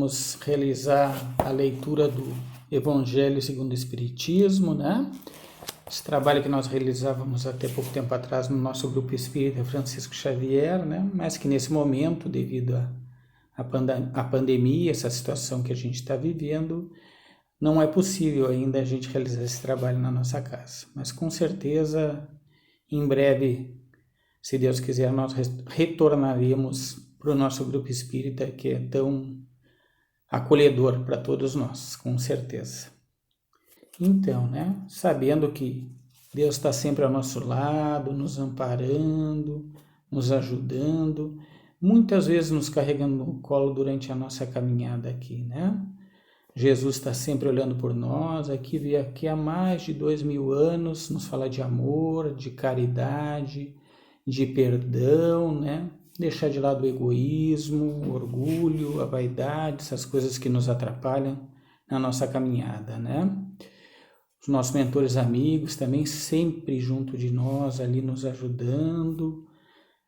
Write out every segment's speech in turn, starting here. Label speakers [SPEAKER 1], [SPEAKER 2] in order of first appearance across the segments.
[SPEAKER 1] vamos realizar a leitura do Evangelho segundo o Espiritismo, né? Esse trabalho que nós realizávamos até pouco tempo atrás no nosso grupo espírita Francisco Xavier, né? Mas que nesse momento, devido à pandemia, essa situação que a gente está vivendo, não é possível ainda a gente realizar esse trabalho na nossa casa. Mas com certeza, em breve, se Deus quiser, nós retornaremos para o nosso grupo espírita, que é tão acolhedor para todos nós, com certeza. Então, né, sabendo que Deus está sempre ao nosso lado, nos amparando, nos ajudando, muitas vezes nos carregando no colo durante a nossa caminhada aqui, né? Jesus está sempre olhando por nós, veio aqui há mais de 2000 anos, nos fala de amor, de caridade, de perdão, né? Deixar de lado o egoísmo, o orgulho, a vaidade, essas coisas que nos atrapalham na nossa caminhada, né? Os nossos mentores amigos também sempre junto de nós, ali nos ajudando,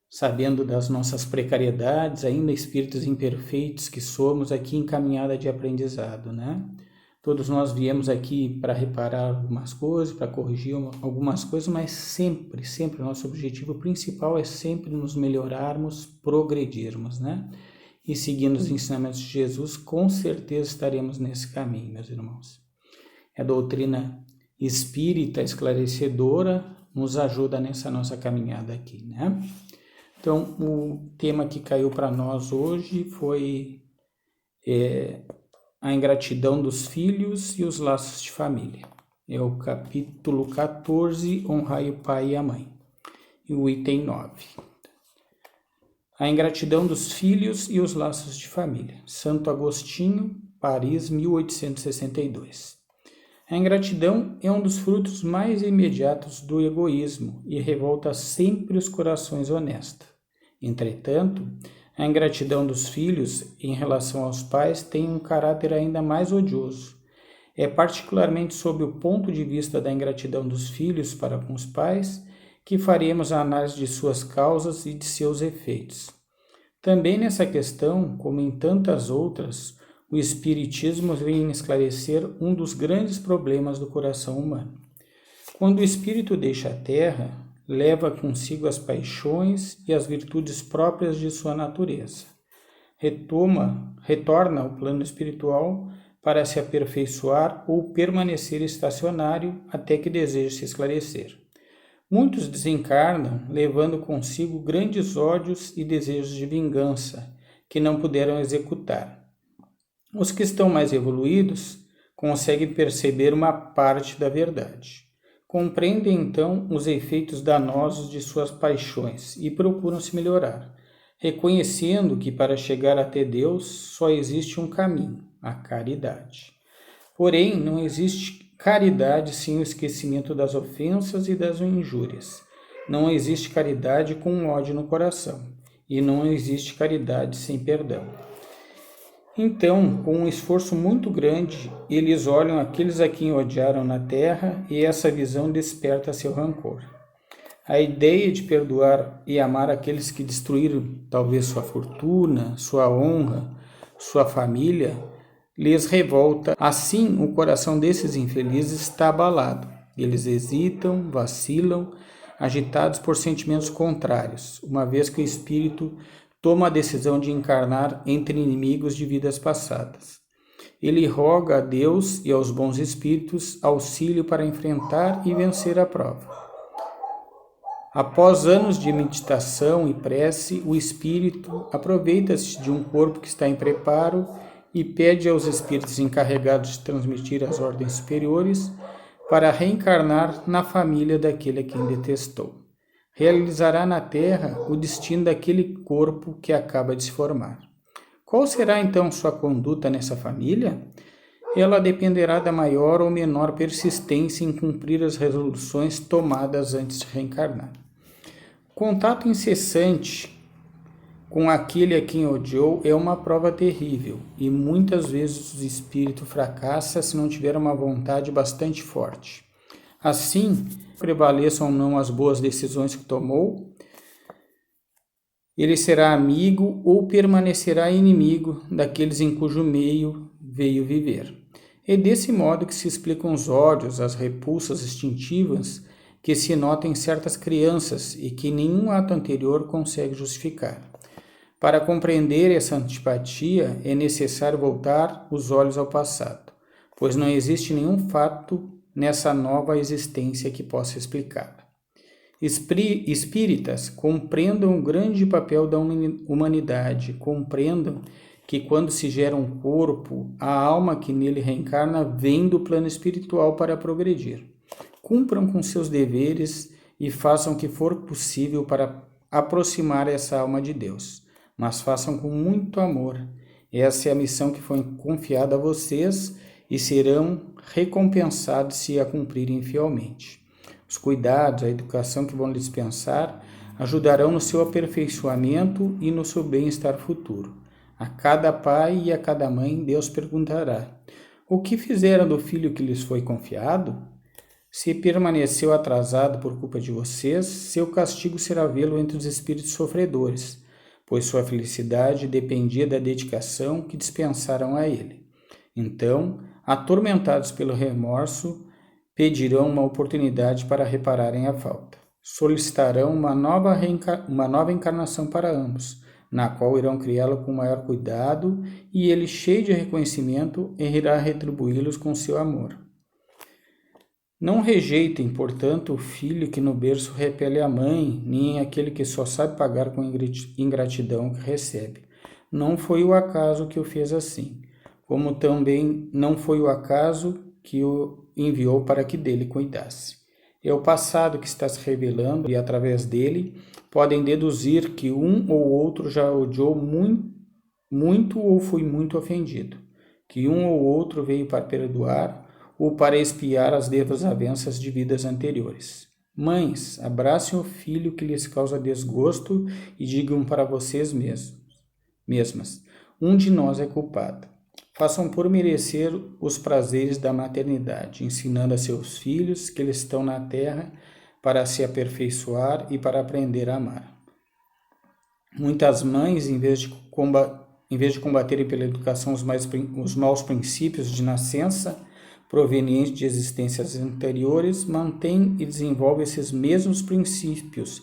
[SPEAKER 1] sabendo das nossas precariedades, ainda espíritos imperfeitos que somos aqui em caminhada de aprendizado, né? Todos nós viemos aqui para reparar algumas coisas, para corrigir algumas coisas, mas sempre o nosso objetivo principal é sempre nos melhorarmos, progredirmos, né? E seguindo os ensinamentos de Jesus, com certeza estaremos nesse caminho, meus irmãos. A doutrina espírita esclarecedora nos ajuda nessa nossa caminhada aqui, né? Então, o tema que caiu para nós hoje foi a ingratidão dos filhos e os laços de família. É o capítulo 14, honrai o pai e a mãe. E o item 9. A ingratidão dos filhos e os laços de família. Santo Agostinho, Paris, 1862. A ingratidão é um dos frutos mais imediatos do egoísmo e revolta sempre os corações honestos. Entretanto, a ingratidão dos filhos em relação aos pais tem um caráter ainda mais odioso. É particularmente sob o ponto de vista da ingratidão dos filhos para com os pais que faremos a análise de suas causas e de seus efeitos. Também nessa questão, como em tantas outras, o Espiritismo vem esclarecer um dos grandes problemas do coração humano. Quando o espírito deixa a Terra, leva consigo as paixões e as virtudes próprias de sua natureza. Retorna ao plano espiritual para se aperfeiçoar ou permanecer estacionário até que deseje se esclarecer. Muitos desencarnam, levando consigo grandes ódios e desejos de vingança, que não puderam executar. Os que estão mais evoluídos conseguem perceber uma parte da verdade. Compreendem então os efeitos danosos de suas paixões e procuram se melhorar, reconhecendo que para chegar até Deus só existe um caminho, a caridade. Porém, não existe caridade sem o esquecimento das ofensas e das injúrias. Não existe caridade com ódio no coração, e não existe caridade sem perdão. Então, com um esforço muito grande, eles olham aqueles a quem odiaram na terra e essa visão desperta seu rancor. A ideia de perdoar e amar aqueles que destruíram talvez sua fortuna, sua honra, sua família, lhes revolta. Assim, o coração desses infelizes está abalado. Eles hesitam, vacilam, agitados por sentimentos contrários, uma vez que o espírito toma a decisão de encarnar entre inimigos de vidas passadas. Ele roga a Deus e aos bons espíritos auxílio para enfrentar e vencer a prova. Após anos de meditação e prece, o espírito aproveita-se de um corpo que está em preparo e pede aos espíritos encarregados de transmitir as ordens superiores para reencarnar na família daquele a quem detestou. Realizará na terra o destino daquele corpo que acaba de se formar. Qual será então sua conduta nessa família? Ela dependerá da maior ou menor persistência em cumprir as resoluções tomadas antes de reencarnar. Contato incessante com aquele a quem odiou é uma prova terrível e muitas vezes o espírito fracassa se não tiver uma vontade bastante forte. Assim, prevaleçam ou não as boas decisões que tomou, Ele será amigo ou permanecerá inimigo daqueles em cujo meio veio viver. É desse modo que se explicam os ódios, as repulsas instintivas que se notam em certas crianças e que nenhum ato anterior consegue justificar. Para compreender essa antipatia, é necessário voltar os olhos ao passado, pois não existe nenhum fato nessa nova existência que possa explicá-la. Espíritas, compreendam o grande papel da humanidade, compreendam que quando se gera um corpo, a alma que nele reencarna vem do plano espiritual para progredir. Cumpram com seus deveres e façam o que for possível para aproximar essa alma de Deus, mas façam com muito amor. Essa é a missão que foi confiada a vocês e serão recompensados se a cumprirem fielmente. Os cuidados, a educação que vão dispensar ajudarão no seu aperfeiçoamento e no seu bem-estar futuro. A cada pai e a cada mãe, Deus perguntará: o que fizeram do filho que lhes foi confiado? Se permaneceu atrasado por culpa de vocês, seu castigo será vê-lo entre os espíritos sofredores, pois sua felicidade dependia da dedicação que dispensaram a ele. Então, atormentados pelo remorso, pedirão uma oportunidade para repararem a falta. Solicitarão uma nova encarnação para ambos, na qual irão criá-lo com maior cuidado, e ele, cheio de reconhecimento, irá retribuí-los com seu amor. Não rejeitem, portanto, o filho que no berço repele a mãe, nem aquele que só sabe pagar com ingratidão o que recebe. Não foi o acaso que o fez assim, como também não foi o acaso que o enviou para que dele cuidasse. É o passado que está se revelando e, através dele, podem deduzir que um ou outro já odiou muito ou foi muito ofendido, que um ou outro veio para perdoar ou para expiar as desavenças de vidas anteriores. Mães, abracem o filho que lhes causa desgosto e digam para vocês mesmas: um de nós é culpado. Façam por merecer os prazeres da maternidade, ensinando a seus filhos que eles estão na terra para se aperfeiçoar e para aprender a amar. Muitas mães, em vez de combaterem pela educação os maus princípios de nascença, provenientes de existências anteriores, mantêm e desenvolvem esses mesmos princípios,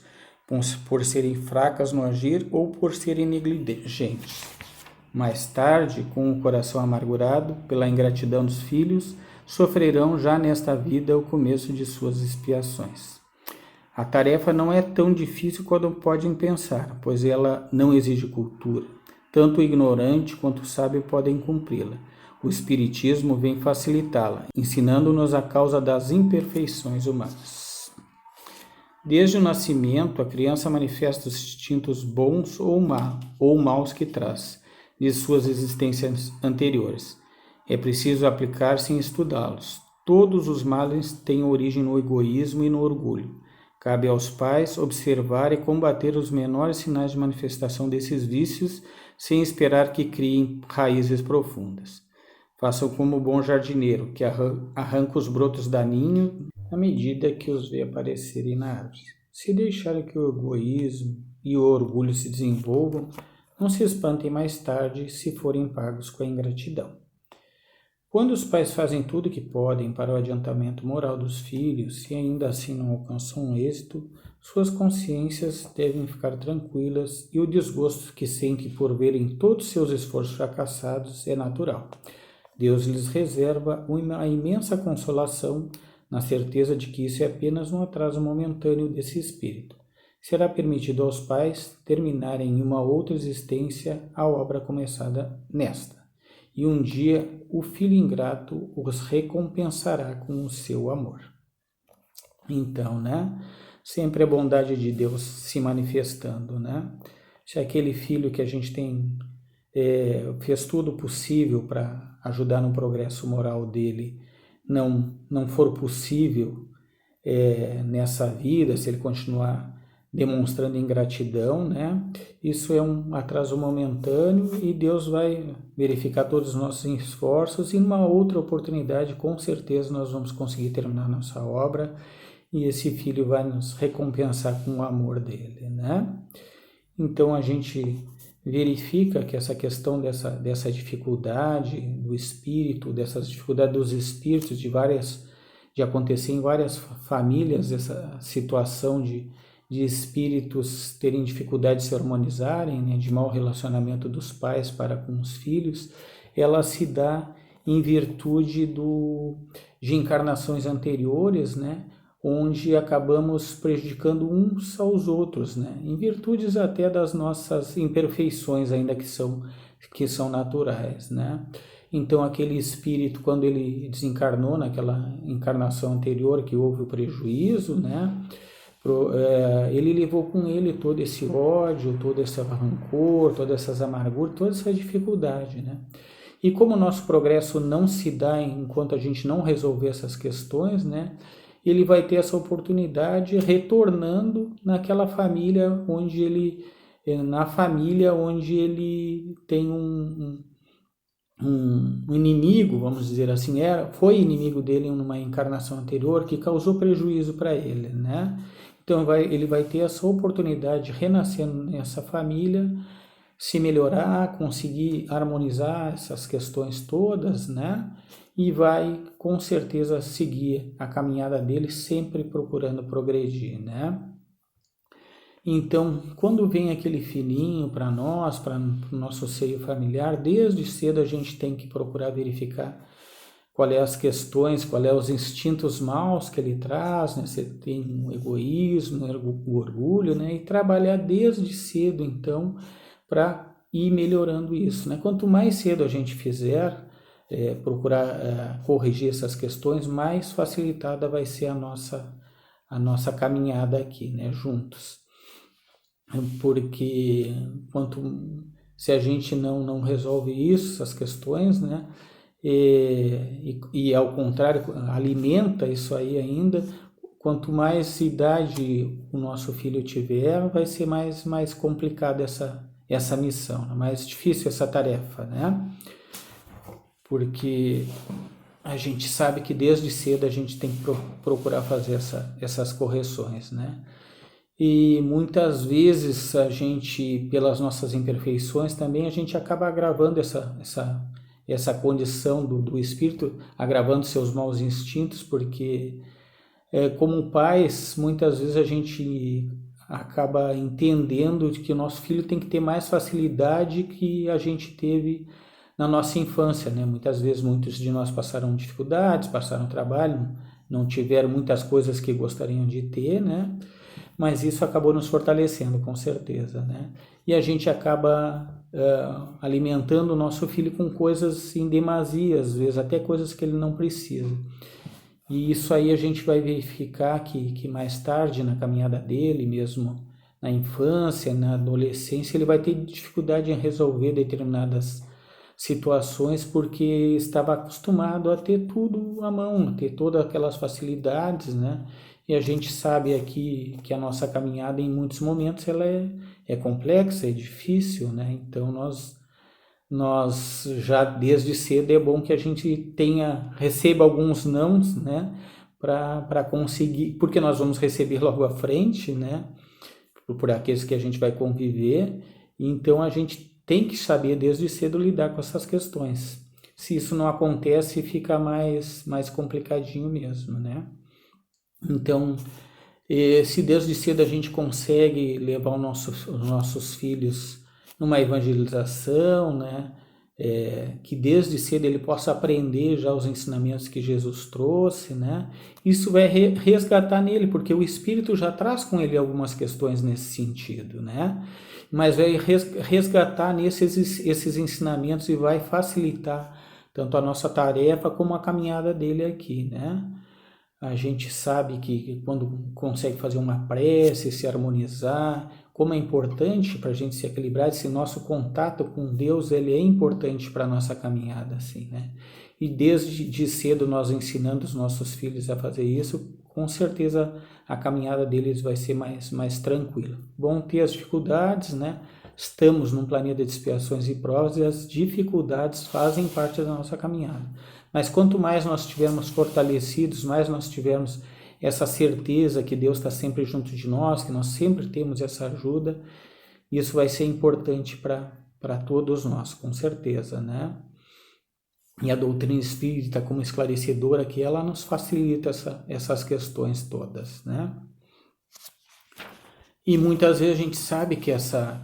[SPEAKER 1] por serem fracas no agir ou por serem negligentes. Mais tarde, com o coração amargurado pela ingratidão dos filhos, sofrerão já nesta vida o começo de suas expiações. A tarefa não é tão difícil quanto podem pensar, pois ela não exige cultura. Tanto o ignorante quanto o sábio podem cumpri-la. O Espiritismo vem facilitá-la, ensinando-nos a causa das imperfeições humanas. Desde o nascimento, a criança manifesta os instintos bons ou maus que traz de suas existências anteriores. É preciso aplicar-se em estudá-los. Todos os males têm origem no egoísmo e no orgulho. Cabe aos pais observar e combater os menores sinais de manifestação desses vícios, sem esperar que criem raízes profundas. Façam como o bom jardineiro, que arranca os brotos daninhos à medida que os vê aparecerem na árvore. Se deixarem que o egoísmo e o orgulho se desenvolvam, não se espantem mais tarde se forem pagos com a ingratidão. Quando os pais fazem tudo o que podem para o adiantamento moral dos filhos e ainda assim não alcançam um êxito, suas consciências devem ficar tranquilas e o desgosto que sentem por verem todos seus esforços fracassados é natural. Deus lhes reserva uma imensa consolação na certeza de que isso é apenas um atraso momentâneo desse espírito. Será permitido aos pais terminarem em uma outra existência a obra começada nesta, e um dia o filho ingrato os recompensará com o seu amor. Então, sempre a bondade de Deus se manifestando, Se aquele filho que a gente tem fez tudo possível para ajudar no progresso moral dele, não for possível nessa vida, se ele continuar demonstrando ingratidão, isso é um atraso momentâneo e Deus vai verificar todos os nossos esforços e numa outra oportunidade, com certeza, nós vamos conseguir terminar nossa obra e esse filho vai nos recompensar com o amor dele, Então a gente verifica que essa questão dessa dificuldade do espírito, dessas dificuldades dos espíritos de acontecer em várias famílias, essa situação de espíritos terem dificuldade de se harmonizarem, né, de mau relacionamento dos pais para com os filhos, ela se dá em virtude de encarnações anteriores, né, onde acabamos prejudicando uns aos outros, né, em virtudes até das nossas imperfeições, ainda que são naturais, né. Então aquele espírito, quando ele desencarnou naquela encarnação anterior que houve o prejuízo, né, ele levou com ele todo esse ódio, todo esse rancor, todas essas amarguras, toda essa dificuldade, né? E como o nosso progresso não se dá enquanto a gente não resolver essas questões, né? Ele vai ter essa oportunidade retornando naquela família onde ele tem um inimigo, vamos dizer assim, foi inimigo dele numa encarnação anterior que causou prejuízo para ele, né? Então ele vai ter essa oportunidade de renascer nessa família, se melhorar, conseguir harmonizar essas questões todas, né? E vai com certeza seguir a caminhada dele, sempre procurando progredir, né? Então, quando vem aquele filhinho para nós, para o nosso seio familiar, desde cedo a gente tem que procurar verificar qual é as questões, qual é os instintos maus que ele traz, né? Se tem um egoísmo, o orgulho, né? E trabalhar desde cedo, então, para ir melhorando isso, né? Quanto mais cedo a gente fizer, procurar corrigir essas questões, mais facilitada vai ser a nossa caminhada aqui, né? Juntos. Porque se a gente não resolve isso, essas questões, né? E ao contrário, alimenta isso aí ainda, quanto mais idade o nosso filho tiver, vai ser mais complicada essa missão, mais difícil essa tarefa, né? Porque a gente sabe que desde cedo a gente tem que procurar fazer essas correções, né? E muitas vezes a gente, pelas nossas imperfeições também, a gente acaba agravando essa condição do espírito, agravando seus maus instintos, porque como pais, muitas vezes a gente acaba entendendo que o nosso filho tem que ter mais facilidade que a gente teve na nossa infância, né? Muitas vezes muitos de nós passaram dificuldades, passaram trabalho, não tiveram muitas coisas que gostariam de ter, né? Mas isso acabou nos fortalecendo, com certeza, né? E a gente acaba alimentando o nosso filho com coisas em demasia, às vezes até coisas que ele não precisa. E isso aí a gente vai verificar que mais tarde, na caminhada dele, mesmo na infância, na adolescência, ele vai ter dificuldade em resolver determinadas situações porque estava acostumado a ter tudo à mão, a ter todas aquelas facilidades, né? E a gente sabe aqui que a nossa caminhada em muitos momentos ela é complexa, é difícil, né? Então nós já desde cedo é bom que a gente receba alguns nãos, né? Para conseguir, porque nós vamos receber logo à frente, né? Por aqueles que a gente vai conviver, então a gente tem que saber desde cedo lidar com essas questões. Se isso não acontece, fica mais complicadinho mesmo, né? Então, se desde cedo a gente consegue levar os nossos filhos numa evangelização, né? Que desde cedo ele possa aprender já os ensinamentos que Jesus trouxe, né? Isso vai resgatar nele, porque o Espírito já traz com ele algumas questões nesse sentido, né? Mas vai resgatar esses ensinamentos e vai facilitar tanto a nossa tarefa como a caminhada dele aqui, né? A gente sabe que quando consegue fazer uma prece, se harmonizar, como é importante para a gente se equilibrar, esse nosso contato com Deus, ele é importante para a nossa caminhada, assim, né? E desde cedo nós ensinando os nossos filhos a fazer isso, com certeza a caminhada deles vai ser mais tranquila. Vão ter as dificuldades, né? Estamos num planeta de expiações e provas e as dificuldades fazem parte da nossa caminhada. Mas quanto mais nós estivermos fortalecidos, mais nós tivermos essa certeza que Deus está sempre junto de nós, que nós sempre temos essa ajuda, isso vai ser importante para todos nós, com certeza, né? E a doutrina espírita, como esclarecedora aqui, ela nos facilita essas questões todas, né? E muitas vezes a gente sabe que essa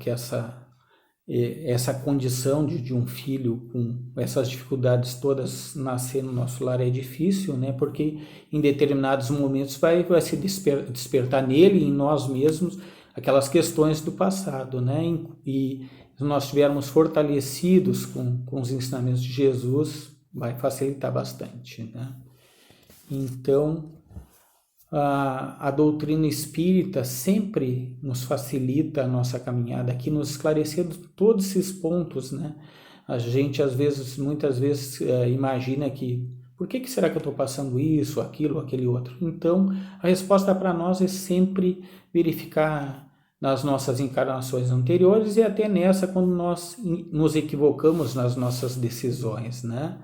[SPEAKER 1] condição de um filho com essas dificuldades todas nascer no nosso lar é difícil, né? Porque em determinados momentos vai se despertar nele, em nós mesmos, aquelas questões do passado, né? E se nós estivermos fortalecidos com os ensinamentos de Jesus, vai facilitar bastante, né? Então, a doutrina espírita sempre nos facilita a nossa caminhada, aqui nos esclarecendo todos esses pontos, né? A gente, muitas vezes, imagina que, por que será que eu estou passando isso, aquilo, aquele outro? Então, a resposta para nós é sempre verificar nas nossas encarnações anteriores e até nessa, quando nós nos equivocamos nas nossas decisões, né?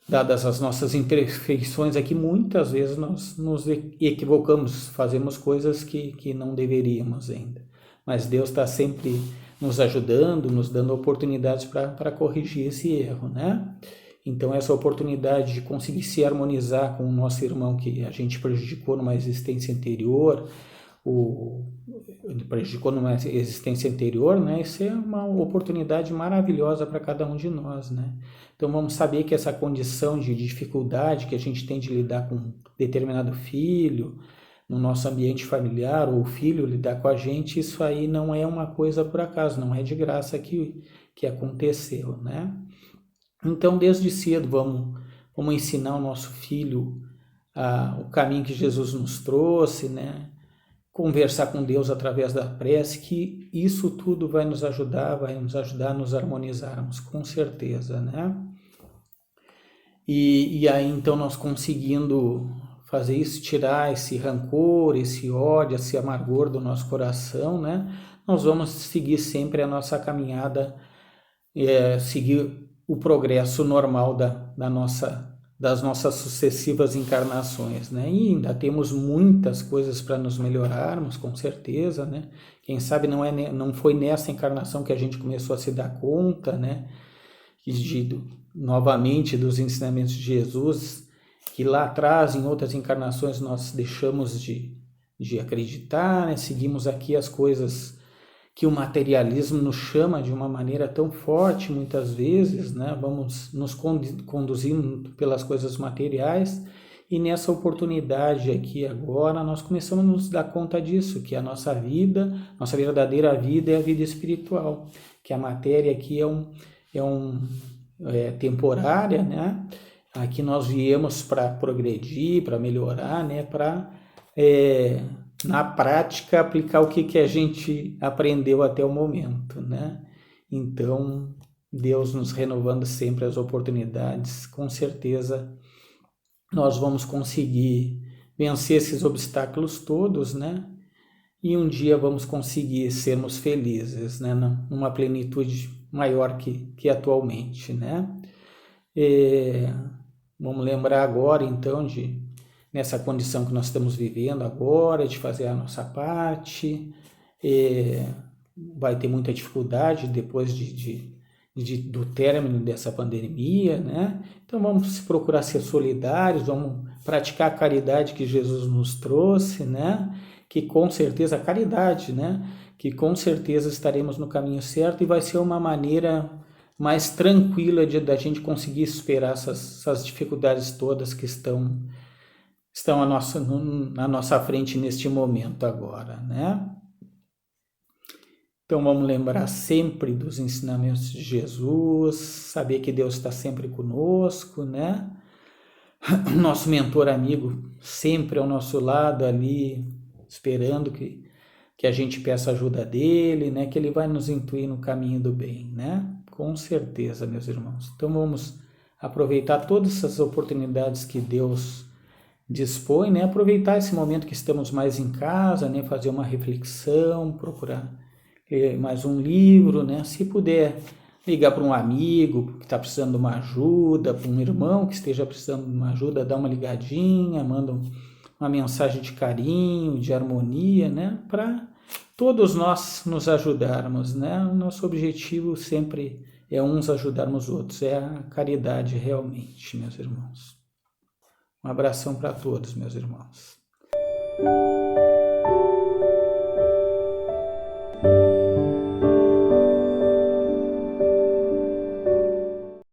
[SPEAKER 1] Dadas as nossas imperfeições aqui, muitas vezes nós nos equivocamos, fazemos coisas que não deveríamos ainda. Mas Deus está sempre nos ajudando, nos dando oportunidades para corrigir esse erro, né? Então, essa oportunidade de conseguir se harmonizar com o nosso irmão que a gente prejudicou numa existência anterior, né? Isso é uma oportunidade maravilhosa para cada um de nós, né? Então vamos saber que essa condição de dificuldade que a gente tem de lidar com determinado filho, no nosso ambiente familiar, ou o filho lidar com a gente, isso aí não é uma coisa por acaso, não é de graça que aconteceu, né? Então desde cedo vamos ensinar o nosso filho o caminho que Jesus nos trouxe, né? Conversar com Deus através da prece, que isso tudo vai nos ajudar a nos harmonizarmos, com certeza, né? E aí, então, nós conseguindo fazer isso, tirar esse rancor, esse ódio, esse amargor do nosso coração, né? Nós vamos seguir sempre a nossa caminhada, seguir o progresso normal das nossas sucessivas encarnações, né? E ainda temos muitas coisas para nos melhorarmos, com certeza, né? Quem sabe não foi nessa encarnação que a gente começou a se dar conta, né? Novamente dos ensinamentos de Jesus, que lá atrás, em outras encarnações, nós deixamos de acreditar, né? Seguimos aqui as coisas que o materialismo nos chama de uma maneira tão forte, muitas vezes, né? Vamos nos conduzindo pelas coisas materiais, e nessa oportunidade aqui agora, nós começamos a nos dar conta disso, que a nossa verdadeira vida é a vida espiritual, que a matéria aqui é temporária, né? Aqui nós viemos para progredir, para melhorar, né? Para na prática aplicar o que a gente aprendeu até o momento, né? Então, Deus nos renovando sempre as oportunidades, com certeza nós vamos conseguir vencer esses obstáculos todos, né? E um dia vamos conseguir sermos felizes, né? Numa plenitude maior que atualmente, né? Vamos lembrar agora, então, nessa condição que nós estamos vivendo agora, de fazer a nossa parte. Vai ter muita dificuldade depois do término dessa pandemia, né? Então vamos procurar ser solidários, vamos praticar a caridade que Jesus nos trouxe, né? Que com certeza, a caridade, né? Que com certeza estaremos no caminho certo, e vai ser uma maneira mais tranquila da gente conseguir superar essas dificuldades todas que estão na nossa frente neste momento agora, né? Então vamos lembrar sempre dos ensinamentos de Jesus, saber que Deus está sempre conosco, né? Nosso mentor amigo sempre ao nosso lado ali, esperando que a gente peça ajuda dele, né? Que ele vai nos intuir no caminho do bem, né? Com certeza, meus irmãos. Então vamos aproveitar todas essas oportunidades que Deus dispõe, né? Aproveitar esse momento que estamos mais em casa, né? Fazer uma reflexão, procurar ler mais um livro, né? Se puder ligar para um amigo que está precisando de uma ajuda, para um irmão que esteja precisando de uma ajuda, dá uma ligadinha, manda uma mensagem de carinho, de harmonia, né? Para todos nós nos ajudarmos, né? O nosso objetivo sempre é uns ajudarmos os outros, é a caridade realmente, meus irmãos. Um abração para todos, meus irmãos.